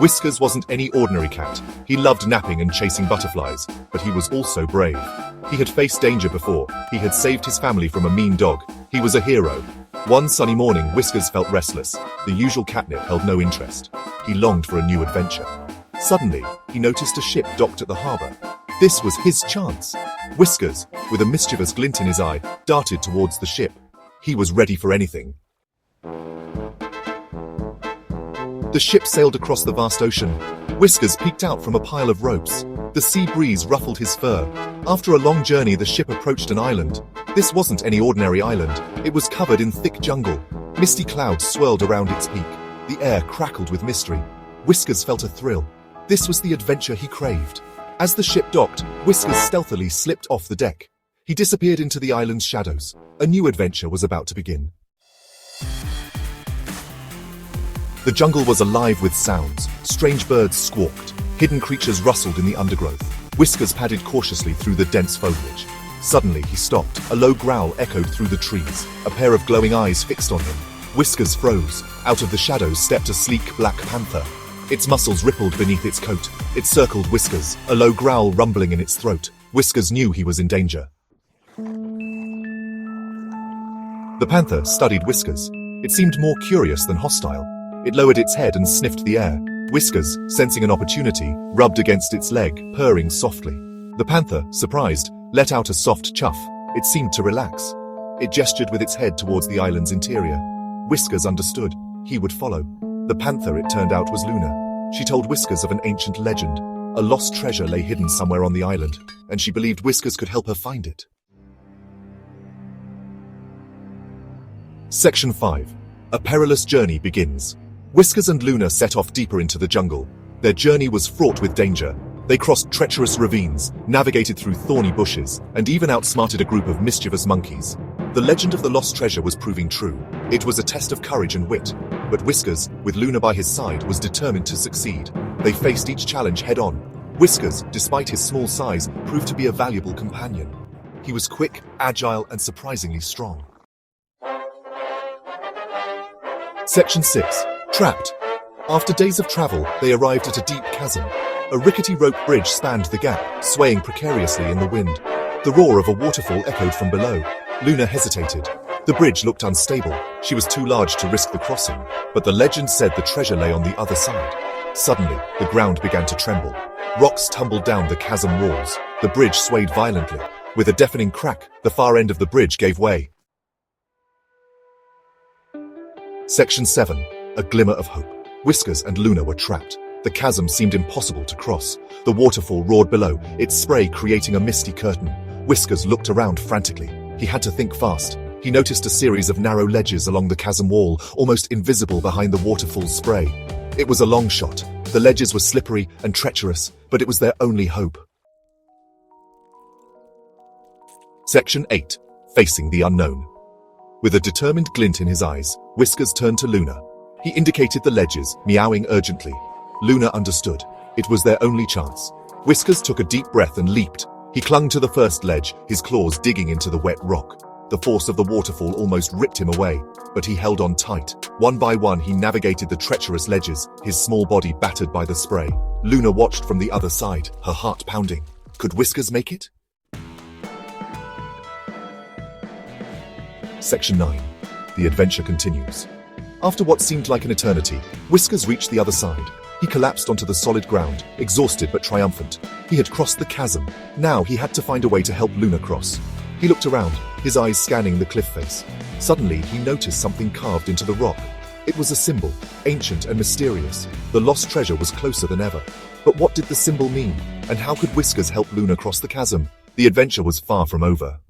Whiskers wasn't any ordinary cat. He loved napping and chasing butterflies, but he was also brave. He had faced danger before. He had saved his family from a mean dog. He was a hero. One sunny morning, Whiskers felt restless. The usual catnip held no interest. He longed for a new adventure. Suddenly, he noticed a ship docked at the harbor. This was his chance. Whiskers, with a mischievous glint in his eye, darted towards the ship. He was ready for anything. The ship sailed across the vast ocean. Whiskers peeked out from a pile of ropes. The sea breeze ruffled his fur. After a long journey, the ship approached an island. This wasn't any ordinary island. It was covered in thick jungle. Misty clouds swirled around its peak. The air crackled with mystery. Whiskers felt a thrill. This was the adventure he craved. As the ship docked, Whiskers stealthily slipped off the deck. He disappeared into the island's shadows. A new adventure was about to begin. The jungle was alive with sounds. Strange birds squawked. Hidden creatures rustled in the undergrowth. Whiskers padded cautiously through the dense foliage. Suddenly, he stopped. A low growl echoed through the trees. A pair of glowing eyes fixed on him. Whiskers froze. Out of the shadows stepped a sleek black panther. Its muscles rippled beneath its coat. It circled Whiskers, a low growl rumbling in its throat. Whiskers knew he was in danger. The panther studied Whiskers. It seemed more curious than hostile. It lowered its head and sniffed the air. Whiskers, sensing an opportunity, rubbed against its leg, purring softly. The panther, surprised, let out a soft chuff. It seemed to relax. It gestured with its head towards the island's interior. Whiskers understood. He would follow. The panther, it turned out, was Luna. She told Whiskers of an ancient legend. A lost treasure lay hidden somewhere on the island, and she believed Whiskers could help her find it. Section 5. A perilous journey begins. Whiskers and Luna set off deeper into the jungle. Their journey was fraught with danger. They crossed treacherous ravines, navigated through thorny bushes, and even outsmarted a group of mischievous monkeys. The legend of the lost treasure was proving true. It was a test of courage and wit. But Whiskers, with Luna by his side, was determined to succeed. They faced each challenge head-on. Whiskers, despite his small size, proved to be a valuable companion. He was quick, agile, and surprisingly strong. Section 6. Trapped. After days of travel, they arrived at a deep chasm. A rickety rope bridge spanned the gap, swaying precariously in the wind. The roar of a waterfall echoed from below. Luna hesitated. The bridge looked unstable. She was too large to risk the crossing, but the legend said the treasure lay on the other side. Suddenly, the ground began to tremble. Rocks tumbled down the chasm walls. The bridge swayed violently. With a deafening crack, the far end of the bridge gave way. Section 7. A glimmer of hope. Whiskers and Luna were trapped. The chasm seemed impossible to cross. The waterfall roared below, its spray creating a misty curtain. Whiskers looked around frantically. He had to think fast. He noticed a series of narrow ledges along the chasm wall, almost invisible behind the waterfall's spray. It was a long shot. The ledges were slippery and treacherous, but it was their only hope. Section 8. Facing the unknown. With a determined glint in his eyes, Whiskers turned to Luna. He indicated the ledges, meowing urgently. Luna understood. It was their only chance. Whiskers took a deep breath and leaped. He clung to the first ledge, his claws digging into the wet rock. The force of the waterfall almost ripped him away, but he held on tight. One by one, he navigated the treacherous ledges, his small body battered by the spray. Luna watched from the other side, her heart pounding. Could Whiskers make it? Section 9. The adventure continues. After what seemed like an eternity, Whiskers reached the other side. He collapsed onto the solid ground, exhausted but triumphant. He had crossed the chasm. Now he had to find a way to help Luna cross. He looked around, his eyes scanning the cliff face. Suddenly, he noticed something carved into the rock. It was a symbol, ancient and mysterious. The lost treasure was closer than ever. But what did the symbol mean? And how could Whiskers help Luna cross the chasm? The adventure was far from over.